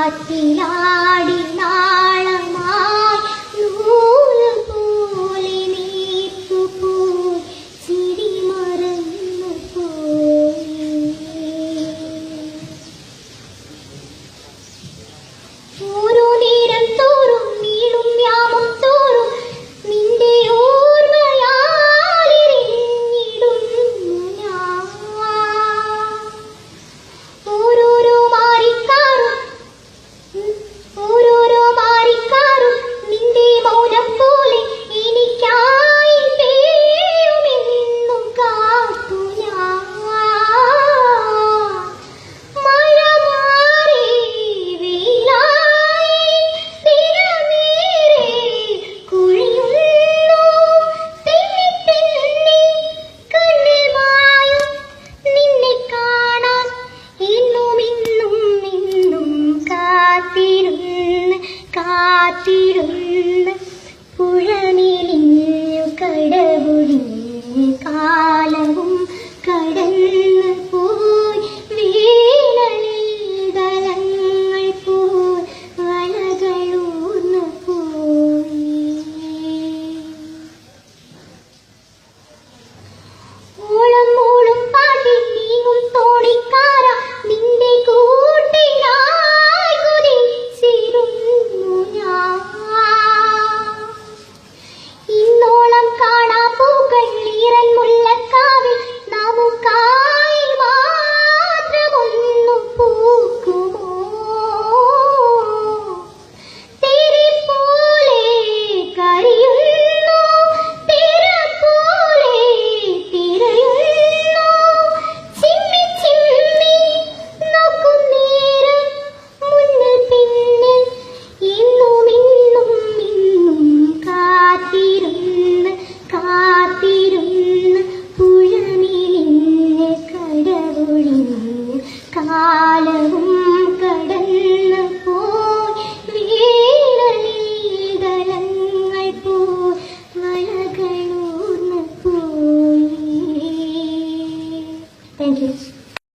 കാറ്റിലാടി നാളമായി നൂല് പോലെ നീത്തുപോയി ചിരി മറന്നു പോയി. ഓരോ നേരം തോറും നീളും യാമം തോറും നിന്റെ ഓർമ്മയാലിരിഞ്ഞിടുന്നു ഞാൻ. ഓരോരോ മാറിക്കാറും നിന്റെ മൗനം പോലെ എനിക്കായി പെയ്യുമെന്നും കാത്തു ഞാൻ. മഴ മാറി വെയിലായി ദിനമേറെ കുഴിയുന്നു തെന്നി കണ്ണിൽ മായും നിന്നെ കാണാൻ എന്നും കാത്തിരുന്ന് പുഴമെലിഞ്ഞു കടപുഴിഞ്ഞ് കാലവും കടന്നു പോയി. വേനൽതലങ്ങൾ പോയി വലകളൂർന്നു പോയി. ഓളം മൂളും പാട്ടിൽ നീങ്ങും തോണിക്കാര നിന്റെ കൂട്ടിനായി കുതിച്ചിരുന്നു ഞാൻ. ഇന്നോളം കാണാ പൂക്കൾ ഈറൻ മുല്ലക്കാവിൽ നമുക്കായി മാത്രമൊന്നു പൂക്കുമോ? തിരി പോലെ കരിയുന്നു തിര പോലെ തിരയുന്നു ചിമ്മി ചിമ്മി നോക്കും നേരം മുന്നിൽ പിന്നിൽ ഇന്നും കാത്തിരുന്ന് പുഴമെലിഞ്ഞ് കടപുഴിഞ്ഞ് കാലം